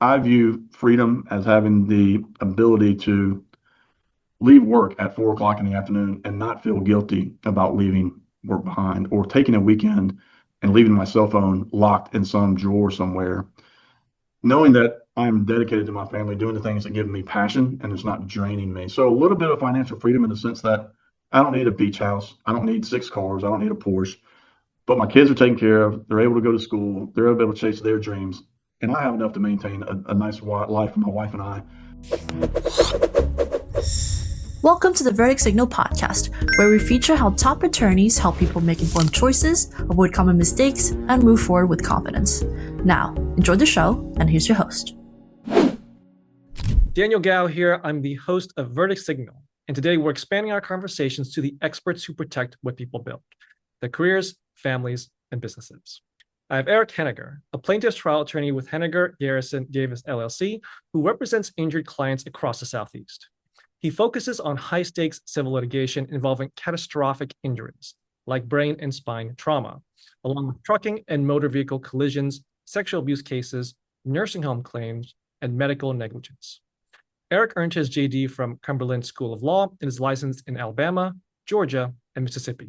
I view freedom as having the ability to leave work at 4 o'clock in the afternoon and not feel guilty about leaving work behind or taking a weekend and leaving my cell phone locked in some drawer somewhere, knowing that I'm dedicated to my family, doing the things that give me passion and it's not draining me. So a little bit of financial freedom in the sense that I don't need a beach house. I don't need 6 cars. I don't need a Porsche, but my kids are taken care of. They're able to go to school. They're able to chase their dreams. And I have enough to maintain a nice life for my wife and I. Welcome to the Verdict Signal podcast, where we feature how top attorneys help people make informed choices, avoid common mistakes, and move forward with confidence. Now, enjoy the show, and here's your host. Daniel Gao here. I'm the host of Verdict Signal, and today we're expanding our conversations to the experts who protect what people build, their careers, families, and businesses. I have Erik Heninger, a plaintiff's trial attorney with Heninger, Garrison, Davis, LLC, who represents injured clients across the Southeast. He focuses on high-stakes civil litigation involving catastrophic injuries, like brain and spine trauma, along with trucking and motor vehicle collisions, sexual abuse cases, nursing home claims, and medical negligence. Erik earned his JD from Cumberland School of Law and is licensed in Alabama, Georgia, and Mississippi.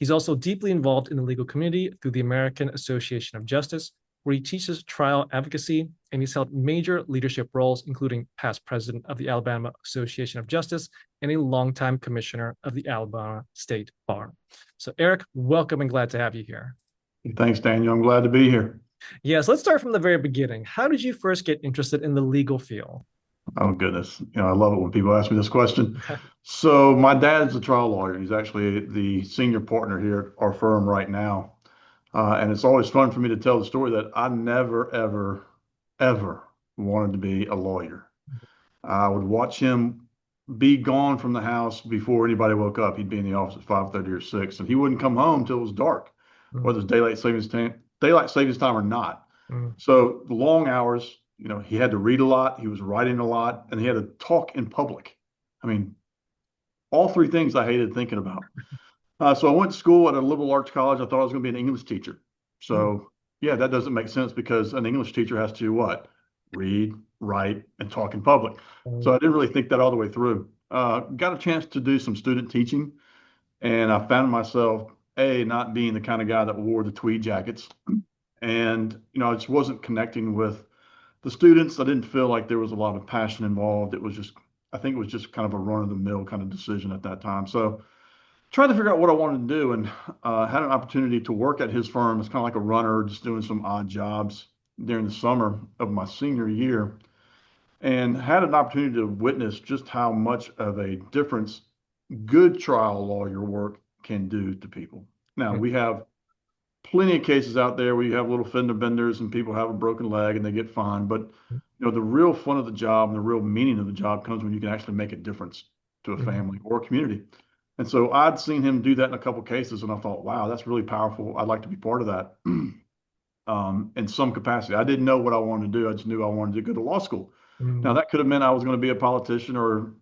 He's also deeply involved in the legal community through the American Association of Justice, where he teaches trial advocacy, and he's held major leadership roles, including past president of the Alabama Association of Justice and a longtime commissioner of the Alabama State Bar. So, Erik, welcome and glad to have you here. Thanks, Daniel. I'm glad to be here. Yes, let's start from the very beginning. How did you first get interested in the legal field? Oh, goodness. I love it when people ask me this question. So my dad's a trial lawyer. He's actually the senior partner here at our firm right now. And it's always fun for me to tell the story that I never, ever, ever wanted to be a lawyer. I would watch him be gone from the house before anybody woke up. He'd be in the office at 5:30 or 6, and he wouldn't come home till it was dark, whether it's daylight savings time or not. So the long hours, he had to read a lot, he was writing a lot, and he had to talk in public. I mean, all three things I hated thinking about. So I went to school at a liberal arts college. I thought I was going to be an English teacher. So yeah, that doesn't make sense because an English teacher has to what? Read, write, and talk in public. So I didn't really think that all the way through. Got a chance to do some student teaching, and I found myself, not being the kind of guy that wore the tweed jackets. And, I just wasn't connecting with the students. I didn't feel like there was a lot of passion involved. I think it was just kind of a run of the mill kind of decision at that time. So tried to figure out what I wanted to do, and had an opportunity to work at his firm as kind of like a runner, just doing some odd jobs during the summer of my senior year, and had an opportunity to witness just how much of a difference good trial lawyer work can do to people. Now, we have plenty of cases out there where you have little fender benders and people have a broken leg and they get fined, but the real fun of the job and the real meaning of the job comes when you can actually make a difference to a family or a community. And so I'd seen him do that in a couple of cases, and I thought, wow, that's really powerful. I'd like to be part of that in some capacity. I didn't know what I wanted to do. I just knew I wanted to go to law school. Now, that could have meant I was going to be a politician or,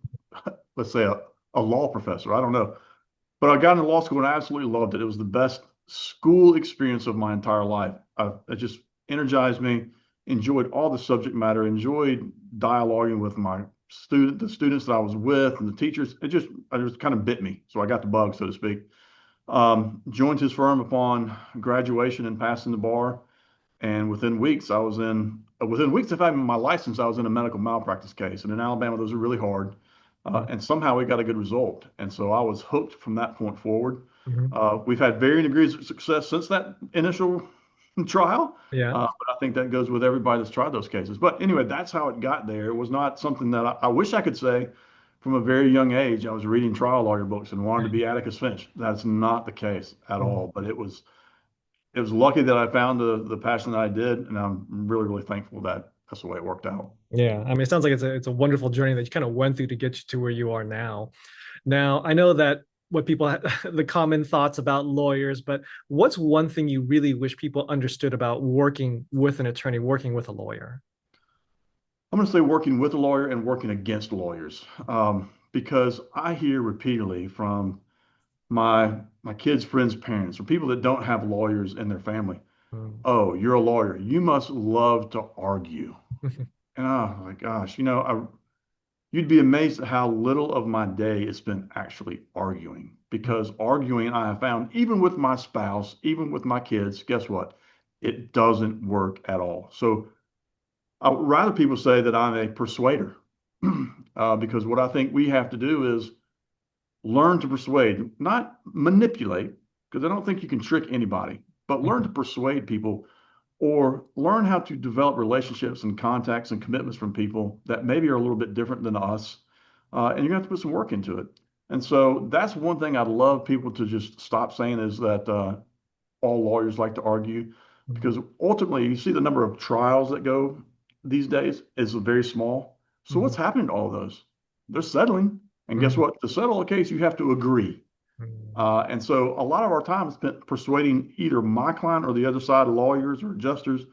let's say, a law professor. I don't know. But I got into law school and I absolutely loved it. It was the best school experience of my entire life. It just energized me, enjoyed all the subject matter, enjoyed dialoguing with the students that I was with and the teachers. It just kind of bit me. So I got the bug, so to speak. Joined his firm upon graduation and passing the bar. And within weeks of having my license, I was in a medical malpractice case. And in Alabama, those are really hard. And somehow we got a good result. And so I was hooked from that point forward. We've had varying degrees of success since that initial trial. But I think that goes with everybody that's tried those cases. But anyway, that's how it got there. It was not something that I wish I could say from a very young age. I was reading trial lawyer books and wanted to be Atticus Finch. That's not the case at all. But it was lucky that I found the passion that I did, and I'm really, really thankful that that's the way it worked out. Yeah, I mean, it sounds like it's a wonderful journey that you kind of went through to get you to where you are now. Now, I know that what people the common thoughts about lawyers, but what's one thing you really wish people understood about working with an attorney, working with a lawyer? I'm going to say working with a lawyer and working against lawyers, because I hear repeatedly from my kids' friends' parents or people that don't have lawyers in their family. Mm. Oh, you're a lawyer. You must love to argue. And oh my gosh, you'd be amazed at how little of my day is spent actually arguing. Because arguing, I have found, even with my spouse, even with my kids, guess what? It doesn't work at all. So I would rather people say that I'm a persuader, because what I think we have to do is learn to persuade, not manipulate, because I don't think you can trick anybody, but learn to persuade people or learn how to develop relationships and contacts and commitments from people that maybe are a little bit different than us. And you're going to have to put some work into it. And so that's one thing I'd love people to just stop saying is that all lawyers like to argue, because ultimately you see the number of trials that go these days is very small. So what's happening to all of those? They're settling. And guess what? To settle a case, you have to agree. And so a lot of our time is spent persuading either my client or the other side, lawyers or adjusters.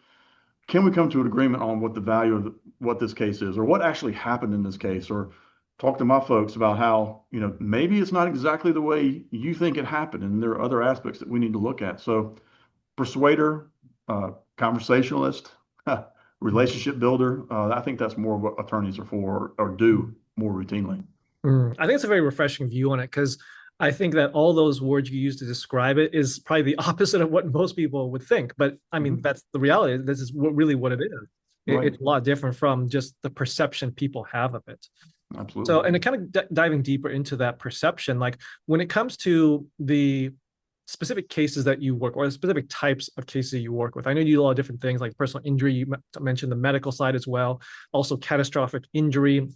Can we come to an agreement on what the value of what this case is, or what actually happened in this case, or talk to my folks about how, maybe it's not exactly the way you think it happened, and there are other aspects that we need to look at. So, persuader, conversationalist, relationship builder. I think that's more what attorneys are for or do more routinely. I think it's a very refreshing view on it because I think that all those words you use to describe it is probably the opposite of what most people would think. But I mean, that's the reality. This is really what it is. Right. It's a lot different from just the perception people have of it. Absolutely. So, and it kind of diving deeper into that perception, like when it comes to the specific cases that you work or the specific types of cases you work with. I know you do a lot of different things like personal injury. You mentioned the medical side as well, also catastrophic injury.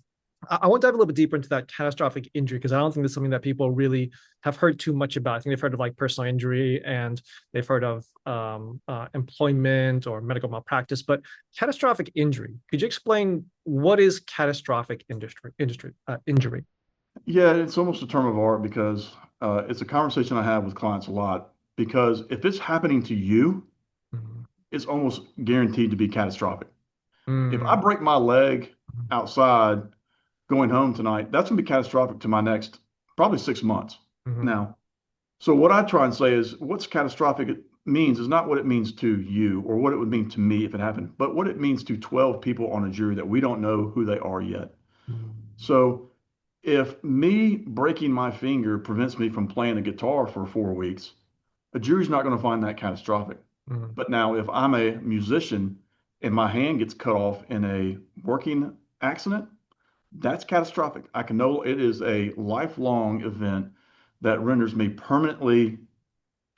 I want to dive a little bit deeper into that catastrophic injury because I don't think that's something that people really have heard too much about. I think they've heard of like personal injury and they've heard of employment or medical malpractice, but catastrophic injury. Could you explain what is catastrophic injury? Yeah, it's almost a term of art because it's a conversation I have with clients a lot. Because if it's happening to you, Mhm. it's almost guaranteed to be catastrophic. If I Mm. break my leg outside going home tonight, that's going to be catastrophic to my next probably 6 months. Mhm. Now, so what I try and say is what's catastrophic means is not what it means to you or what it would mean to me if it happened, but what it means to 12 people on a jury that we don't know who they are yet. So if me breaking my finger prevents me from playing a guitar for 4 weeks, a jury's not going to find that catastrophic. Mhm. But now, if I'm a musician and my hand gets cut off in a working accident, that's catastrophic. I can know it is a lifelong event that renders me permanently,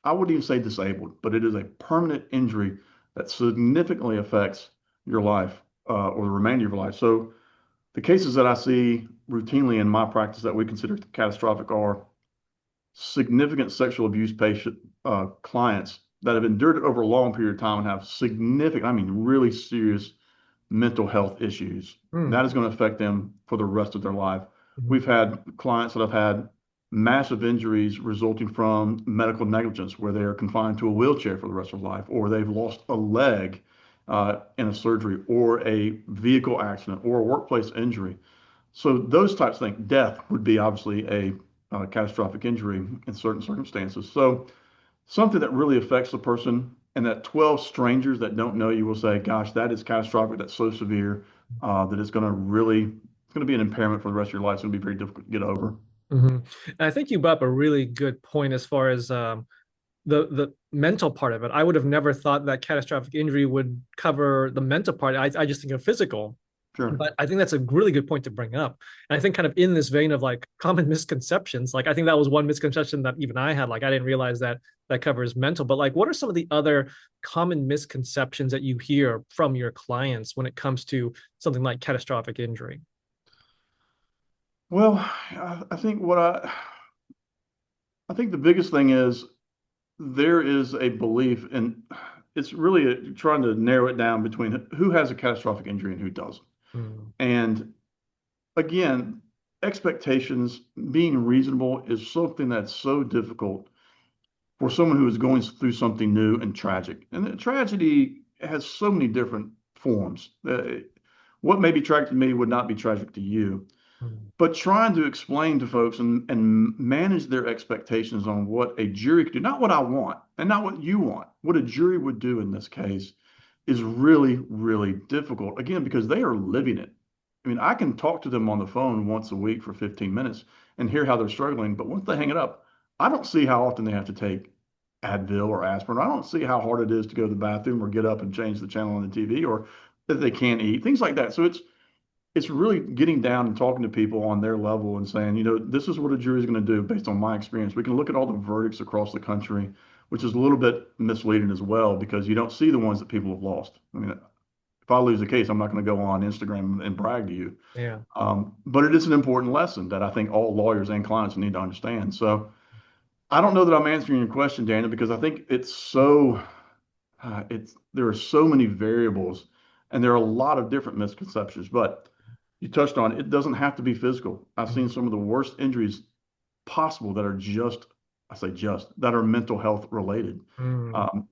I wouldn't even say disabled, but it is a permanent injury that significantly affects your life or the remainder of your life. So the cases that I see routinely in my practice that we consider catastrophic are significant sexual abuse patient clients that have endured it over a long period of time and have significant, I mean, really serious mental health issues. Mm. That is going to affect them for the rest of their life. Mhm. We've had clients that have had massive injuries resulting from medical negligence, where they are confined to a wheelchair for the rest of their life, or they've lost a leg in a surgery, or a vehicle accident, or a workplace injury. So those types of things, death would be obviously a catastrophic injury in certain circumstances. So something that really affects the person, and that 12 strangers that don't know you will say, gosh, that is catastrophic. That's so severe that it's going to be an impairment for the rest of your life. It's going to be very difficult to get over. And I think you brought up a really good point as far as the mental part of it. I would have never thought that catastrophic injury would cover the mental part. I just think of physical, Sure. but I think that's a really good point to bring up. And I think kind of in this vein of like common misconceptions, like I think that was one misconception that even I had. Like I didn't realize that that covers mental, but like what are some of the other common misconceptions that you hear from your clients when it comes to something like catastrophic injury? Well, I think I think the biggest thing is there is a belief, and it's really trying to narrow it down between who has a catastrophic injury and who doesn't. Mm. And again, expectations, being reasonable is something that's so difficult for someone who is going through something new and tragic. And the tragedy has so many different forms. What may be tragic to me would not be tragic to you. Mm. But trying to explain to folks and manage their expectations on what a jury could do, not what I want and not what you want, what a jury would do in this case is really, really difficult. Again, because they are living it. I mean, I can talk to them on the phone once a week for 15 minutes and hear how they're struggling. But once they hang it up, I don't see how often they have to take Advil or aspirin. I don't see how hard it is to go to the bathroom or get up and change the channel on the TV or that they can't eat, things like that. So it's really getting down and talking to people on their level and saying, this is what a jury is going to do based on my experience. We can look at all the verdicts across the country, which is a little bit misleading as well because you don't see the ones that people have lost. I mean, if I lose a case, I'm not going to go on Instagram and brag to you. Yeah. But it is an important lesson that I think all lawyers and clients need to understand. So I don't know that I'm answering your question, Daniel, because I think there are so many variables and there are a lot of different misconceptions. But you touched on it doesn't have to be physical. I've seen some of the worst injuries possible that are that are mental health related. Mm. Um,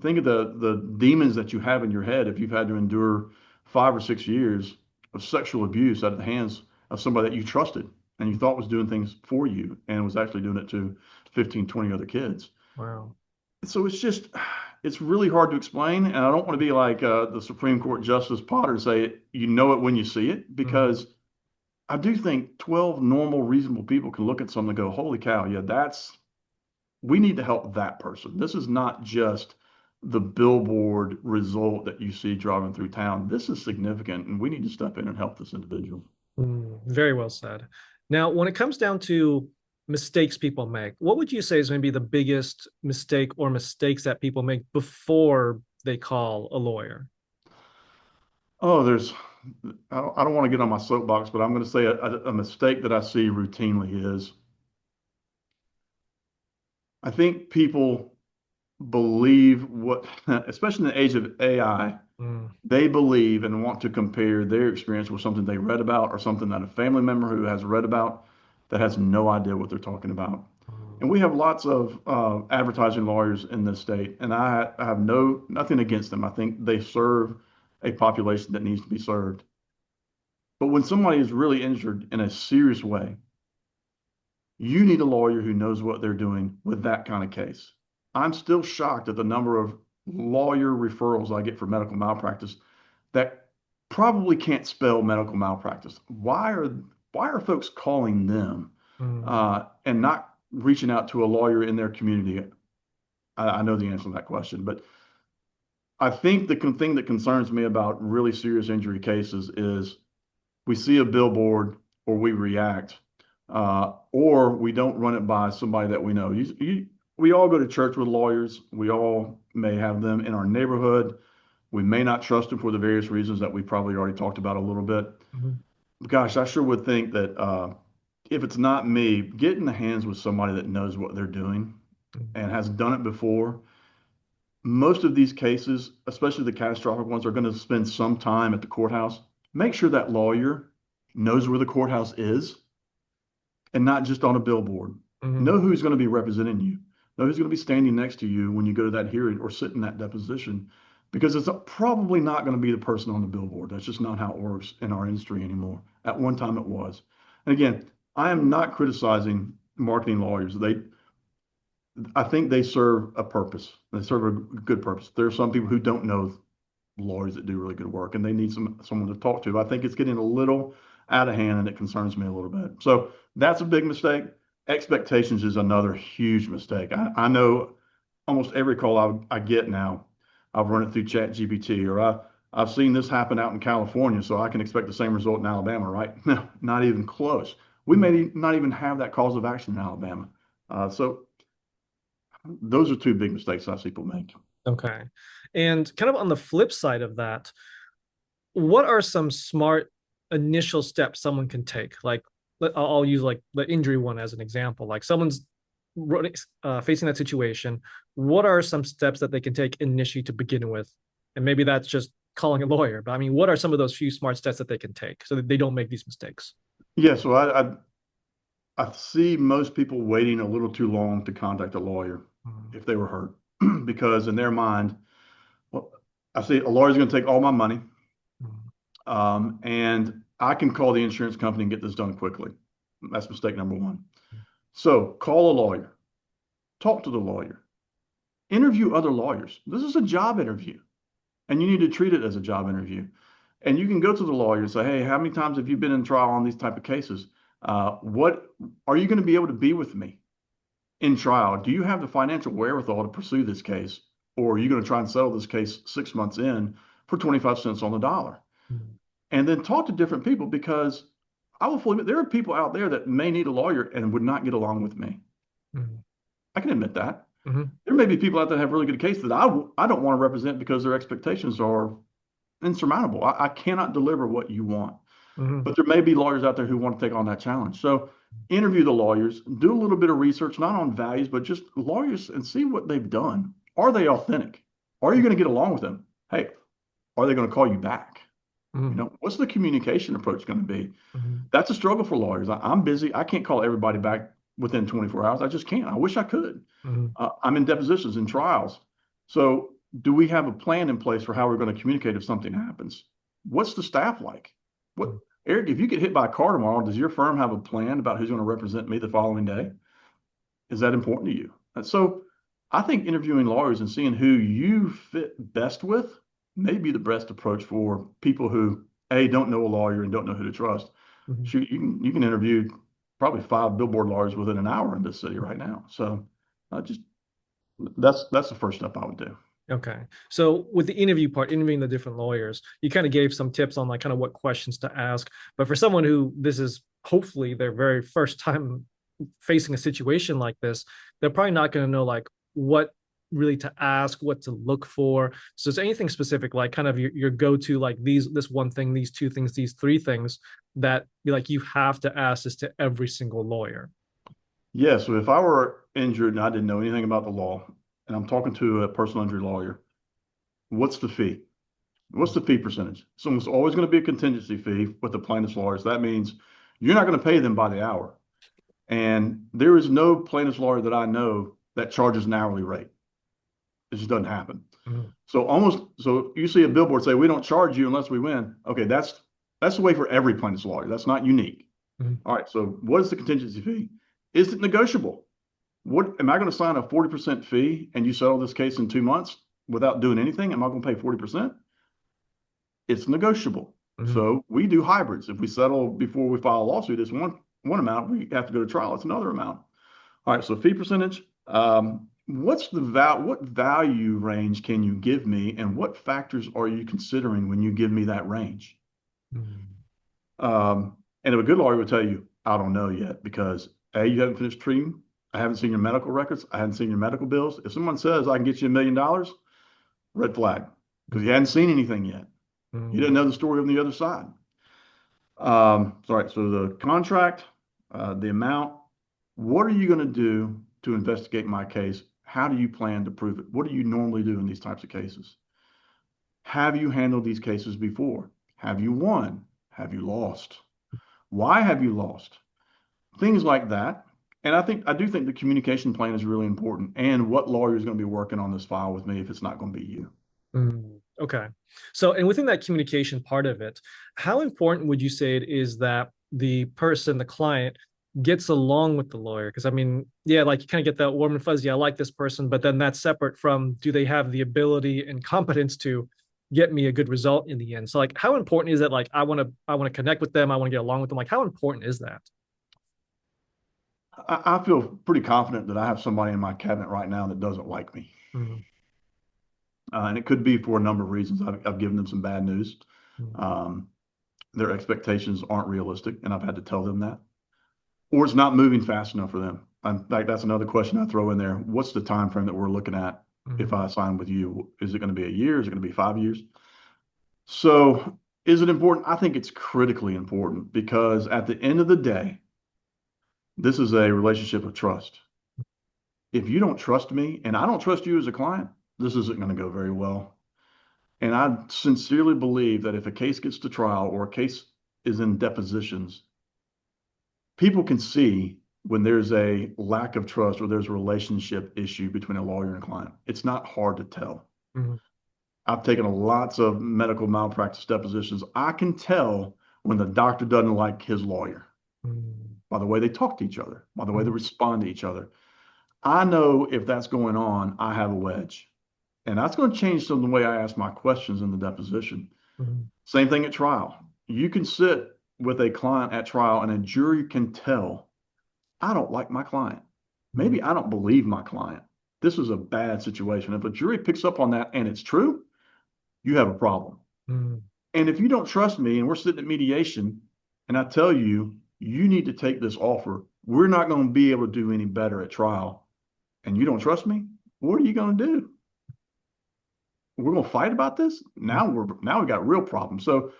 think of the demons that you have in your head if you've had to endure 5 or 6 years of sexual abuse out of the hands of somebody that you trusted and you thought was doing things for you and was actually doing it to 15, 20 other kids. Wow. So it's really hard to explain. And I don't want to be like the Supreme Court Justice Potter say, you know it when you see it, Mm. because I do think 12 normal, reasonable people can look at something and go, holy cow, yeah, we need to help that person. This is not just the billboard result that you see driving through town. This is significant, and we need to step in and help this individual. Mm. Very well said. Now, when it comes down to mistakes people make, what would you say is maybe the biggest mistake or mistakes that people make before they call a lawyer? Oh, I don't want to get on my soapbox, but I'm going to say a mistake that I see routinely is I think people believe especially in the age of AI, Mm. they believe and want to compare their experience with something they read about or something that a family member who has read about that has no idea what they're talking about. And we have lots of advertising lawyers in this state, and I have nothing against them. I think they serve a population that needs to be served. But when somebody is really injured in a serious way, you need a lawyer who knows what they're doing with that kind of case. I'm still shocked at the number of lawyer referrals I get for medical malpractice that probably can't spell medical malpractice. Why are folks calling them Mm. and not reaching out to a lawyer in their community? I know the answer to that question, but I think the thing that concerns me about really serious injury cases is we see a billboard or we react, or we don't run it by somebody that we know. We all go to church with lawyers. We all may have them in our neighborhood. We may not trust them for the various reasons that we probably already talked about a little bit. Mhm. Gosh, I sure would think that if it's not me, get in the hands with somebody that knows what they're doing Mm. and has done it before. Most of these cases, especially the catastrophic ones, are going to spend some time at the courthouse. Make sure that lawyer knows where the courthouse is and not just on a billboard. Mhm. Know who's going to be representing you. Know who's going to be standing next to you when you go to that hearing or sit in that deposition, because it's probably not going to be the person on the billboard. That's just not how it works in our industry anymore. At one time it was. And again, I am not criticizing marketing lawyers. I think they serve a purpose. They serve a good purpose. There are some people who don't know lawyers that do really good work and they need someone to talk to. I think it's getting a little out of hand and it concerns me a little bit. So that's a big mistake. Expectations is another huge mistake. I know almost every call I get now, I've run it through Chat GPT or I've seen this happen out in California, so I can expect the same result in Alabama, right? No, not even close. We may not even have that cause of action in Alabama. So those are two big mistakes I see people make. Okay. And kind of on the flip side of that, what are some smart initial steps someone can take? Like, I'll use like the injury one as an example. Like someone's facing that situation. What are some steps that they can take initially to begin with? And maybe that's just calling a lawyer. But I mean, what are some of those few smart steps that they can take so that they don't make these mistakes? Yeah, so I see most people waiting a little too long to contact a lawyer Mm. if they were hurt, because in their mind, well, I see a lawyer's going to take all my money, Mm. and I can call the insurance company and get this done quickly. That's mistake number one. So call a lawyer, talk to the lawyer, interview other lawyers. This is a job interview, and you need to treat it as a job interview. And you can go to the lawyer and say, hey, how many times have you been in trial on these type of cases? What are you going to be able to be with me in trial? Do you have the financial wherewithal to pursue this case? Or are you going to try and settle this case 6 months in for 25 cents on the dollar? Mm-hmm. And then talk to different people, because I will fully admit there are people out there that may need a lawyer and would not get along with me. Mm-hmm. I can admit that. Mm-hmm. There may be people out there that have really good cases that I don't want to represent because their expectations are insurmountable. I cannot deliver what you want. Mm-hmm. But there may be lawyers out there who want to take on that challenge. So interview the lawyers, do a little bit of research, not on values, but just lawyers, and see what they've done. Are they authentic? Are you going to get along with them? Hey, are they going to call you back? Mm-hmm. You know, what's the communication approach going to be? Mm-hmm. That's a struggle for lawyers. I'm busy. I can't call everybody back within 24 hours. I just can't. I wish I could. Mm-hmm. I'm in depositions and trials. So do we have a plan in place for how we're going to communicate if something happens? What's the staff like? What, Eric, if you get hit by a car tomorrow, does your firm have a plan about who's going to represent me the following day? Is that important to you? And so I think interviewing lawyers and seeing who you fit best with may be the best approach for people who, A, don't know a lawyer and don't know who to trust. Mm-hmm. Shoot, you can interview probably 5 billboard lawyers within an hour in this city right now. So that's the first step I would do. Okay. So with the interview part, interviewing the different lawyers, you kind of gave some tips on like kind of what questions to ask. But for someone who this is hopefully their very first time facing a situation like this, they're probably not going to know like what really to ask, what to look for. So is there anything specific, like kind of your go-to, like this one thing, these two things, these three things that like you have to ask this to every single lawyer? Yeah. So if I were injured and I didn't know anything about the law, and I'm talking to a personal injury lawyer, what's the fee? What's the fee percentage? So it's always going to be a contingency fee with the plaintiff's lawyers. That means you're not going to pay them by the hour. And there is no plaintiff's lawyer that I know that charges an hourly rate. It just doesn't happen. Mm-hmm. So you see a billboard say, we don't charge you unless we win. Okay, that's the way for every plaintiff's lawyer. That's not unique. Mm-hmm. All right, so what is the contingency fee? Is it negotiable? What am I going to sign a 40% fee and you settle this case in 2 months without doing anything? Am I going to pay 40%? It's negotiable. Mm-hmm. So we do hybrids. If we settle before we file a lawsuit, it's one amount. We have to go to trial. It's another amount. All right. So fee percentage. What value range can you give me, and what factors are you considering when you give me that range? Mm-hmm. And if a good lawyer would tell you, I don't know yet, because A, you haven't finished treating. I haven't seen your medical records. I haven't seen your medical bills. If someone says I can get you $1 million, red flag, because you hadn't seen anything yet. Mm-hmm. You didn't know the story on the other side. All right. So the contract, the amount, what are you going to do to investigate my case? How do you plan to prove it? What do you normally do in these types of cases? Have you handled these cases before? Have you won? Have you lost? Why have you lost? Things like that. And I do think the communication plan is really important, and what lawyer is going to be working on this file with me if it's not going to be you. Okay. So, and within that communication part of it, how important would you say it is that the person, the client, gets along with the lawyer? Because I mean, yeah, like you kind of get that warm and fuzzy, I like this person, but then that's separate from, do they have the ability and competence to get me a good result in the end? So like, how important is it? Like, I want to connect with them. I want to get along with them. Like, how important is that? I feel pretty confident that I have somebody in my cabinet right now that doesn't like me. Mm-hmm. And it could be for a number of reasons. I've given them some bad news. Mm-hmm. Their expectations aren't realistic, and I've had to tell them that. Or it's not moving fast enough for them. In fact, that's another question I throw in there. What's the time frame that we're looking at if I sign with you? Is it going to be a year? Is it going to be 5 years? So is it important? I think it's critically important, because at the end of the day, this is a relationship of trust. If you don't trust me and I don't trust you as a client, this isn't going to go very well. And I sincerely believe that if a case gets to trial or a case is in depositions, people can see when there's a lack of trust or there's a relationship issue between a lawyer and a client. It's not hard to tell. Mm-hmm. I've taken lots of medical malpractice depositions. I can tell when the doctor doesn't like his lawyer, Mm. by the way they talk to each other, by the way they respond to each other. I know if that's going on, I have a wedge. And that's going to change some of the way I ask my questions in the deposition. Mm. Same thing at trial. You can sit with a client at trial and a jury can tell, I don't like my client. Mm. Maybe I don't believe my client. This is a bad situation. If a jury picks up on that and it's true, you have a problem. Mm. And if you don't trust me and we're sitting at mediation and I tell you, you need to take this offer, we're not going to be able to do any better at trial, and you don't trust me, what are you going to do? We're going to fight about this? Now we got real problems. So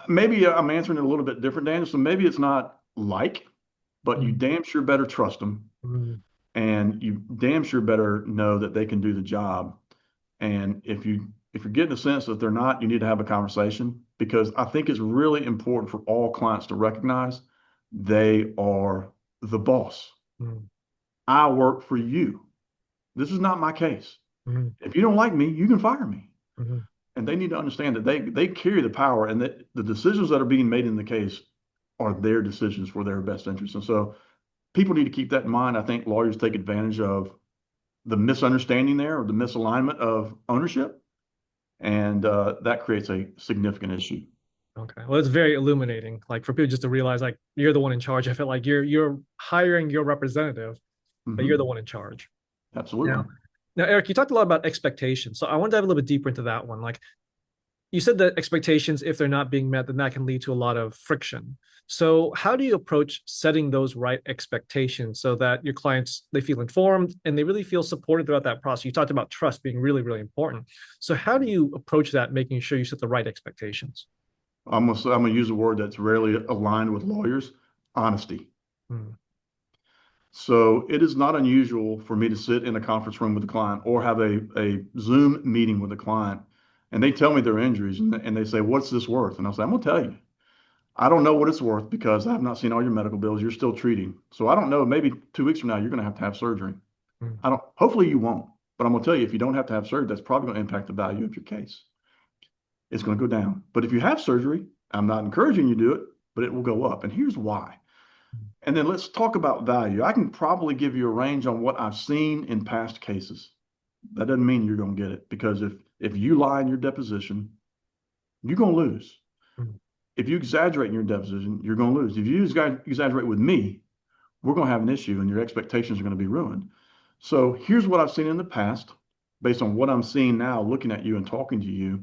maybe I'm answering it a little bit different, Daniel. So maybe it's not like, but you damn sure better trust them, Mm. and you damn sure better know that they can do the job. And if you're getting a sense that they're not, you need to have a conversation, because I think it's really important for all clients to recognize they are the boss. Mm. I work for you. This is not my case. Mm. If you don't like me, you can fire me. Mm. And they need to understand that they carry the power, and that the decisions that are being made in the case are their decisions for their best interest. And so people need to keep that in mind. I think lawyers take advantage of the misunderstanding there, or the misalignment of ownership, and that creates a significant issue. Okay. Well, it's very illuminating, like for people just to realize like you're the one in charge. I feel like you're hiring your representative, but you're the one in charge. Absolutely. Now, Erik, you talked a lot about expectations. So I want to dive a little bit deeper into that one. Like you said that expectations, if they're not being met, then that can lead to a lot of friction. So how do you approach setting those right expectations so that your clients, they feel informed and they really feel supported throughout that process? You talked about trust being really, really important. So how do you approach that, making sure you set the right expectations? I'm gonna use a word that's rarely aligned with lawyers: honesty. Mm. So it is not unusual for me to sit in a conference room with a client or have a Zoom meeting with a client, and they tell me their injuries, and they say, "What's this worth?" And I'll say, "I'm gonna tell you. I don't know what it's worth because I have not seen all your medical bills. You're still treating. So I don't know. Maybe 2 weeks from now, you're going to have surgery. Mm. Hopefully you won't, but I'm going to tell you, if you don't have to have surgery, that's probably going to impact the value of your case. It's going to go down. But if you have surgery, I'm not encouraging you to do it, but it will go up. And here's why. And then let's talk about value. I can probably give you a range on what I've seen in past cases. That doesn't mean you're going to get it, because if you lie in your deposition, you're going to lose. Mm. If you exaggerate in your deposition, you're going to lose. If you exaggerate with me, we're going to have an issue and your expectations are going to be ruined. So here's what I've seen in the past, based on what I'm seeing now, looking at you and talking to you.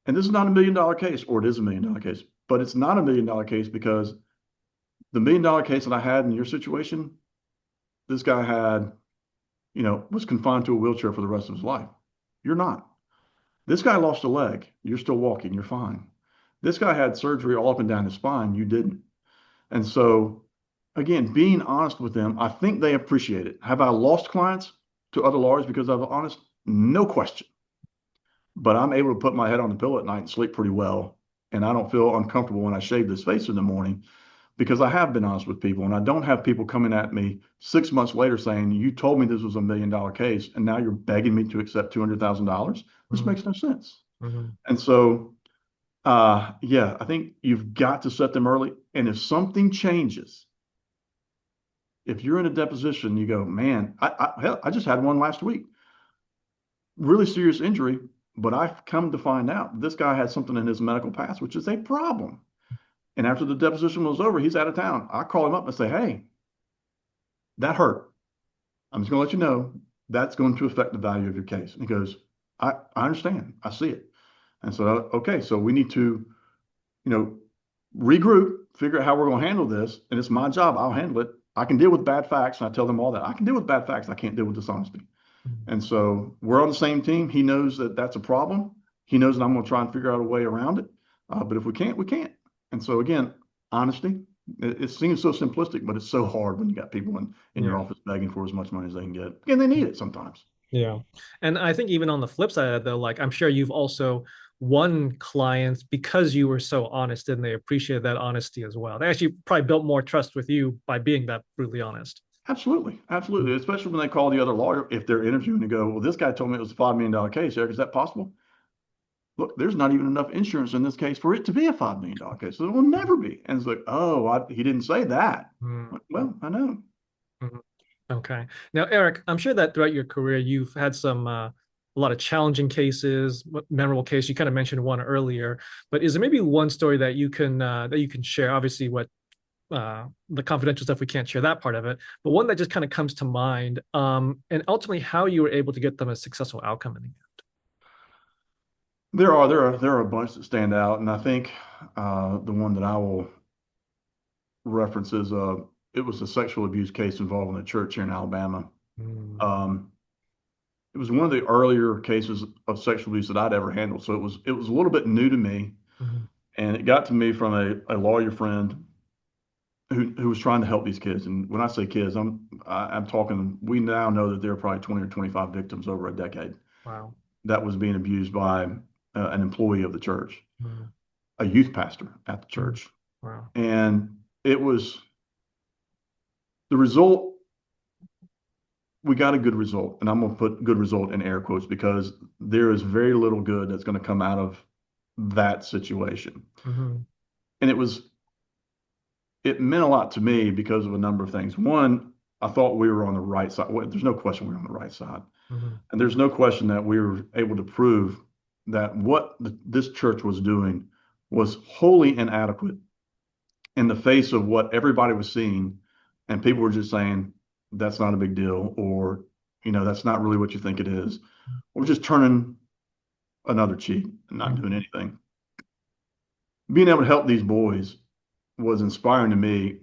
And this is not $1 million case, or it is $1 million case, but it's not $1 million case because the $1 million case that I had in your situation, this guy had, was confined to a wheelchair for the rest of his life. You're not. This guy lost a leg. You're still walking. You're fine. This guy had surgery all up and down his spine. You didn't. And so, again, being honest with them, I think they appreciate it. Have I lost clients to other lawyers because I'm honest? No question. But I'm able to put my head on the pillow at night and sleep pretty well. And I don't feel uncomfortable when I shave this face in the morning, because I have been honest with people. And I don't have people coming at me 6 months later saying, you told me this was $1 million case, and now you're begging me to accept $200,000. This makes no sense. Mm-hmm. And so, I think you've got to set them early. And if something changes, if you're in a deposition, you go, man, I just had one last week, really serious injury, but I've come to find out this guy had something in his medical past, which is a problem. And after the deposition was over, he's out of town. I call him up and say, hey, that hurt. I'm just going to let you know that's going to affect the value of your case. And he goes, I understand. I see it. And so, okay, so we need to, regroup, figure out how we're going to handle this. And it's my job. I'll handle it. I can deal with bad facts. And I tell them all that. I can deal with bad facts. I can't deal with dishonesty. Mm-hmm. And so we're on the same team. He knows that that's a problem. He knows that I'm going to try and figure out a way around it. But if we can't, we can't. And so, again, honesty. It seems so simplistic, but it's so hard when you got people in your office begging for as much money as they can get. And they need it sometimes. Yeah. And I think even on the flip side of that, though, like I'm sure you've also won clients because you were so honest and they appreciated that honesty as well. They actually probably built more trust with you by being that brutally honest. Absolutely. Absolutely. Especially when they call the other lawyer, if they're interviewing and go, well, this guy told me it was a $5 million case, Erik, is that possible? look, there's not even enough insurance in this case for it to be a $5 million case. So it will never be. And it's like, oh, he didn't say that. Mm, Well, I know. mhm. Okay. Now, Erik, I'm sure that throughout your career, you've had a lot of challenging cases, memorable case. You kind of mentioned one earlier, but is there maybe one story that you can share? Obviously, what the confidential stuff, we can't share that part of it, but one that just kind of comes to mind, and ultimately how you were able to get them a successful outcome in the end. There are a bunch that stand out, and I think the one that I will reference is it was a sexual abuse case involving a church here in Alabama. Mm, Um, it was one of the earlier cases of sexual abuse that I'd ever handled, so it was a little bit new to me, mhm, and it got to me from a lawyer friend who was trying to help these kids. And when I say kids, I'm talking. We now know that there are probably 20 or 25 victims over a decade wow. that was being abused by an employee of the church, Mm, a youth pastor at the mm, church. wow. And it was the result. We got a good result, and I'm going to put good result in air quotes because there is very little good that's going to come out of that situation. Mhm, And it meant a lot to me because of a number of things. One, I thought we were on the right side. Well, there's no question we were on the right side. mhm, And there's no question that we were able to prove that this church was doing was wholly inadequate in the face of what everybody was seeing. And people were just saying, that's not a big deal, or, that's not really what you think it is, or just turning another cheek and not doing mhm, anything. Being able to help these boys was inspiring to me,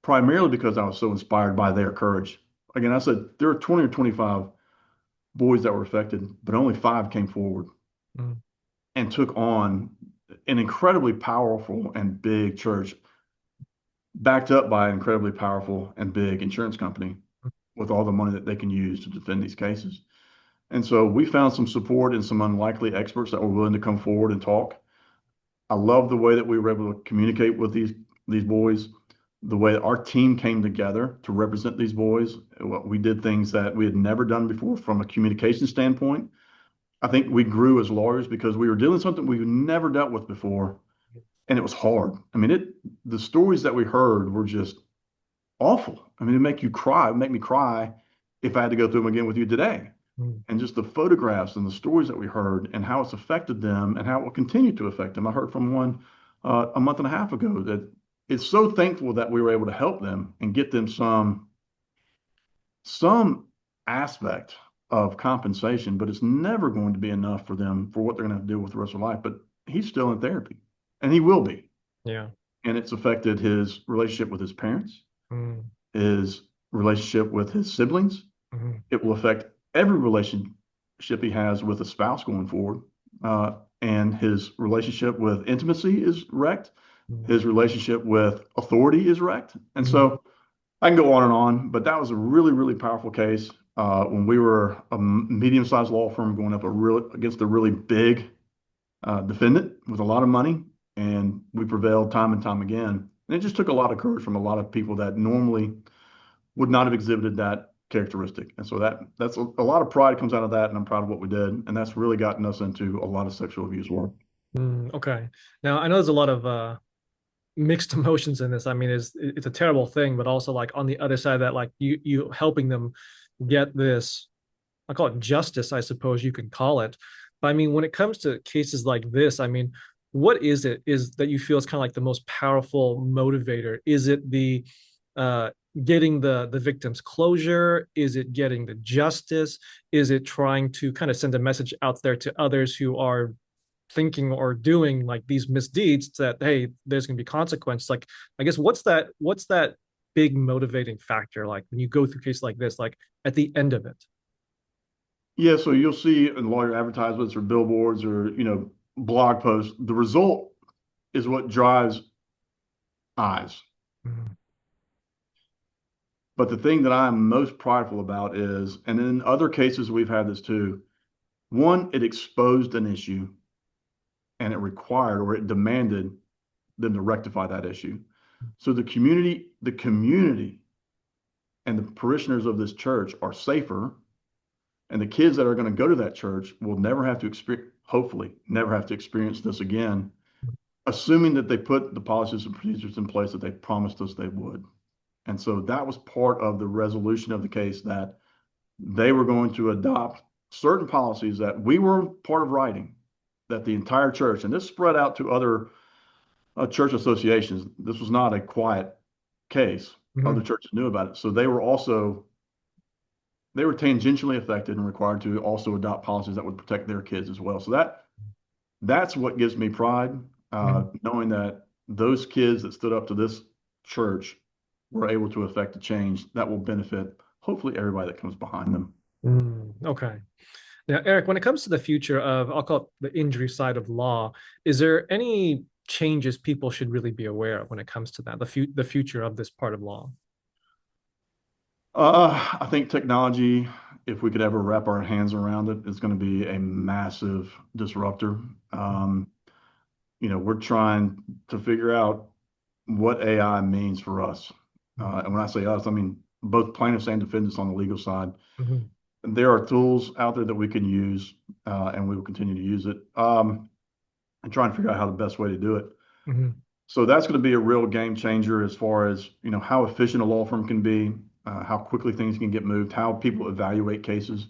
primarily because I was so inspired by their courage. Again, I said there are 20 or 25 boys that were affected, but only 5 came forward mhm, and took on an incredibly powerful and big church, backed up by an incredibly powerful and big insurance company with all the money that they can use to defend these cases. And so we found some support and some unlikely experts that were willing to come forward and talk. I love the way that we were able to communicate with these boys, the way that our team came together to represent these boys. We did things that we had never done before from a communication standpoint. I think we grew as lawyers because we were dealing with something we've never dealt with before, and it was hard. I mean, the stories that we heard were just awful. I mean, it make you cry. It make me cry if I had to go through them again with you today. mhm, And just the photographs and the stories that we heard and how it's affected them and how it will continue to affect them. I heard from one a month and a half ago that it's so thankful that we were able to help them and get them some aspect of compensation, but it's never going to be enough for them for what they're going to have to deal with the rest of their life. But he's still in therapy, and he will be. yeah. And it's affected his relationship with his parents, Mm, his relationship with his siblings. mhm, It will affect every relationship he has with a spouse going forward. And his relationship with intimacy is wrecked. mhm, His relationship with authority is wrecked. And mhm, so I can go on and on, but that was a really, really powerful case. When we were a medium-sized law firm going up against a really big defendant with a lot of money, and we prevailed time and time again. And it just took a lot of courage from a lot of people that normally would not have exhibited that characteristic. And so that's a lot of pride comes out of that, and I'm proud of what we did. And that's really gotten us into a lot of sexual abuse work. okay. Now I know there's a lot of mixed emotions in this. I mean, it's a terrible thing, but also like on the other side of that, like you helping them get this, I call it justice, I suppose you can call it. But I mean, when it comes to cases like this, I mean, what is it is that you feel is kind of like the most powerful motivator? Is it the uh getting the victim's closure? Is it getting the justice? Is it trying to kind of send a message out there to others who are thinking or doing like these misdeeds that hey, there's going to be consequence? Like, I guess what's that big motivating factor like when you go through a case like this, like at the end of it? Yeah, so you'll see in lawyer advertisements or billboards or blog posts. The result is what drives eyes. Mhm, But the thing that I'm most prideful about is, and in other cases we've had this too, one, it exposed an issue and it required or it demanded them to rectify that issue. So the community and the parishioners of this church are safer And the kids that are going to go to that church will never have to experience, hopefully, never have to experience this again, assuming that they put the policies and procedures in place that they promised us they would. And so that was part of the resolution of the case, that they were going to adopt certain policies that we were part of writing, that the entire church, and this spread out to other church associations. This was not a quiet case. Other churches knew about it. So they were tangentially affected and required to also adopt policies that would protect their kids as well. So that's what gives me pride, knowing that those kids that stood up to this church were able to affect a change that will benefit hopefully everybody that comes behind them. Okay. Now, Erik, when it comes to the future of, I'll call it the injury side of law, is there any changes people should really be aware of when it comes to that, the future of this part of law? I think technology, if we could ever wrap our hands around it, is going to be a massive disruptor. We're trying to figure out what AI means for us. And when I say us, I mean both plaintiffs and defendants on the legal side. There are tools out there that we can use, and we will continue to use it, and try and figure out how the best way to do it. So that's going to be a real game changer as far as, how efficient a law firm can be, how quickly things can get moved, how people evaluate cases.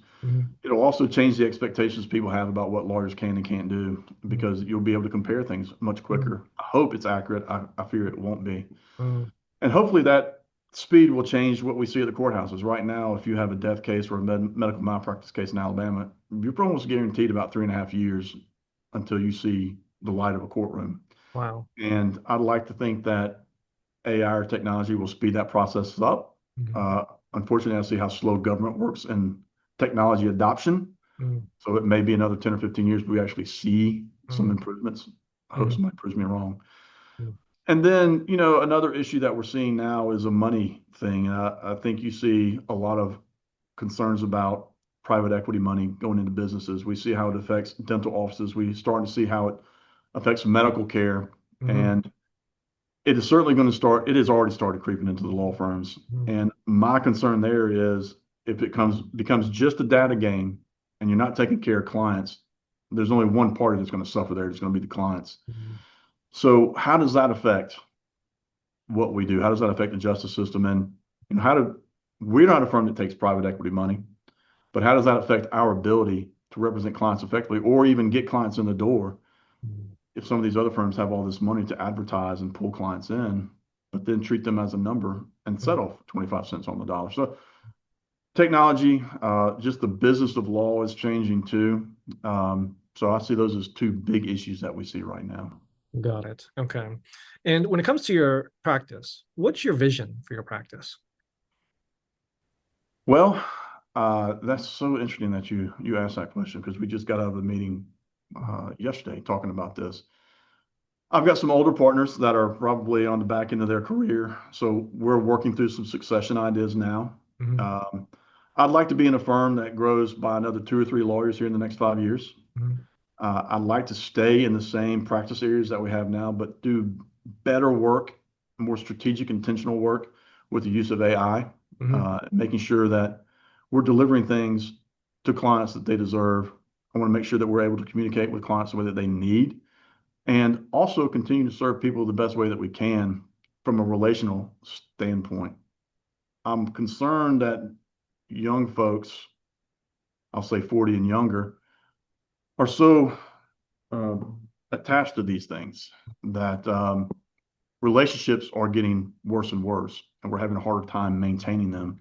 It'll also change the expectations people have about what lawyers can and can't do, because you'll be able to compare things much quicker. I hope it's accurate. I fear it won't be. And hopefully that speed will change what we see at the courthouses. Right now, if you have a death case or a medical malpractice case in Alabama, you're almost guaranteed about 3.5 years until you see the light of a courtroom. Wow. And I'd like to think that AI or technology will speed that process up. Unfortunately, I see how slow government works and technology adoption. So it may be another 10 or 15 years before we actually see some improvements. I hope somebody proves me wrong. And then, another issue that we're seeing now is a money thing. And I think you see a lot of concerns about private equity money going into businesses. We see how it affects dental offices. We start to see how it affects medical care. And it is certainly going to start, it has already started creeping into the law firms. And my concern there is, if it becomes just a data game and you're not taking care of clients, there's only one party that's going to suffer there. It's going to be the clients. So how does that affect what we do? How does that affect the justice system? And we're not a firm that takes private equity money, but how does that affect our ability to represent clients effectively, or even get clients in the door? If some of these other firms have all this money to advertise and pull clients in, but then treat them as a number and settle 25 cents on the dollar. So technology, just the business of law is changing too. So I see those as two big issues that we see right now. Got it. Okay. And when it comes to your practice, what's your vision for your practice? Well, that's so interesting that you asked that question, because we just got out of a meeting yesterday talking about this. I've got some older partners that are probably on the back end of their career, so we're working through some succession ideas now. I'd like to be in a firm that grows by another 2 or 3 lawyers here in the next 5 years. I'd like to stay in the same practice areas that we have now, but do better work, more strategic, intentional work with the use of AI, making sure that we're delivering things to clients that they deserve. I want to make sure that we're able to communicate with clients the way that they need, and also continue to serve people the best way that we can from a relational standpoint. I'm concerned that young folks, I'll say 40 and younger, are so attached to these things that relationships are getting worse and worse, and we're having a harder time maintaining them.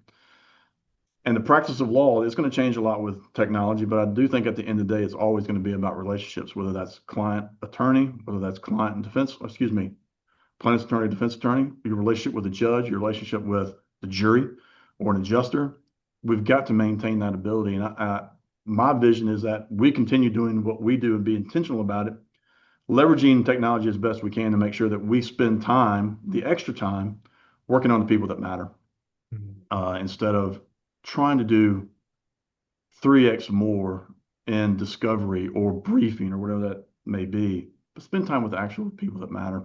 And the practice of law is going to change a lot with technology, but I do think at the end of the day, it's always going to be about relationships, whether that's client attorney, whether that's client and defense, plaintiff's attorney, defense attorney, your relationship with the judge, your relationship with the jury or an adjuster. We've got to maintain that ability. And my vision is that we continue doing what we do and be intentional about it, leveraging technology as best we can to make sure that we spend time, the extra time, working on the people that matter, instead of trying to do 3x more in discovery or briefing or whatever that may be, but spend time with the actual people that matter.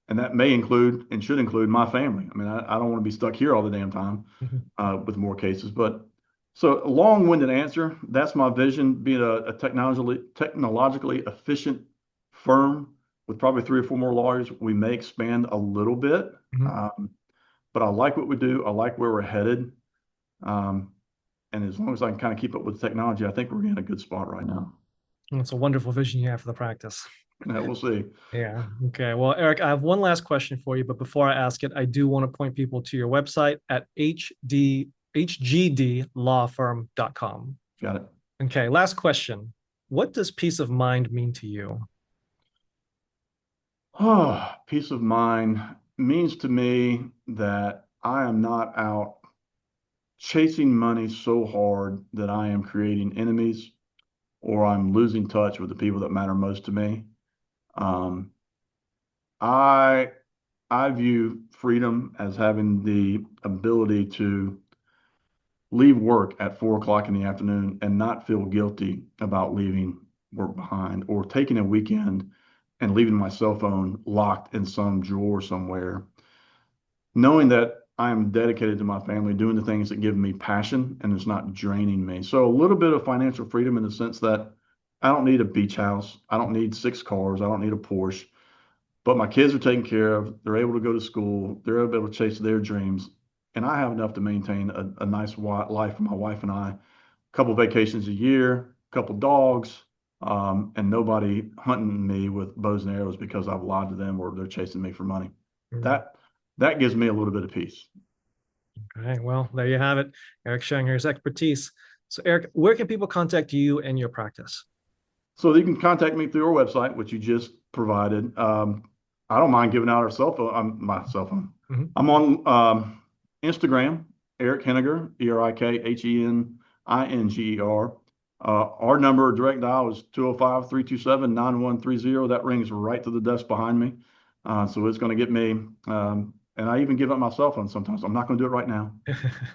And that may include and should include my family. I mean, I don't want to be stuck here all the damn time with more cases, but So a long-winded answer. That's my vision, being a technologically efficient firm with probably 3 or 4 more lawyers. We may expand a little bit, but I like what we do. I like where we're headed. And as long as I can kind of keep up with technology, I think we're in a good spot right now. It's a wonderful vision you have for the practice. Yeah, we'll see. Yeah. Okay. Well, Erik, I have one last question for you, but before I ask it, I do want to point people to your website at hgdlawfirm.com. Got it. Okay. Last question. What does peace of mind mean to you? Peace of mind means to me that I am not out chasing money so hard that I am creating enemies or I'm losing touch with the people that matter most to me. I view freedom as having the ability to leave work at 4 o'clock in the afternoon and not feel guilty about leaving work behind, or taking a weekend and leaving my cell phone locked in some drawer somewhere, knowing that I am dedicated to my family, doing the things that give me passion and it's not draining me. So a little bit of financial freedom in the sense that I don't need a beach house. I don't need 6 cars. I don't need a Porsche, but my kids are taken care of. They're able to go to school. They're able to chase their dreams. And I have enough to maintain a nice life for my wife and I, a couple vacations a year, a couple dogs, and nobody hunting me with bows and arrows because I've lied to them or they're chasing me for money. That gives me a little bit of peace. Okay, well, there you have it. Erik sharing his expertise. So Erik, where can people contact you and your practice? So you can contact me through our website, which you just provided. I don't mind giving out our cell phone, my cell phone. I'm on Instagram, Erik Heninger, ErikHeninger. Our number, direct dial, is 205-327-9130. That rings right to the desk behind me. So it's going to get me, and I even give up my cell phone sometimes. I'm not going to do it right now,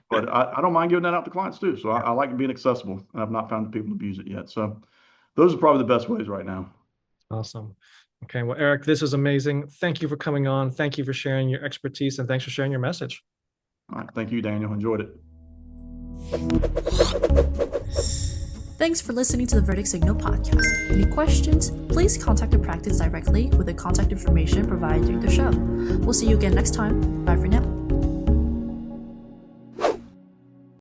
but I don't mind giving that out to clients too. So I like being accessible, and I've not found the people abuse it yet. So those are probably the best ways right now. Awesome. Okay. Well, Erik, this is amazing. Thank you for coming on. Thank you for sharing your expertise, and thanks for sharing your message. All right. Thank you, Daniel. Enjoyed it. Thanks for listening to the Verdict Signal podcast. Any questions? Please contact the practice directly with the contact information provided during the show. We'll see you again next time. Bye for now.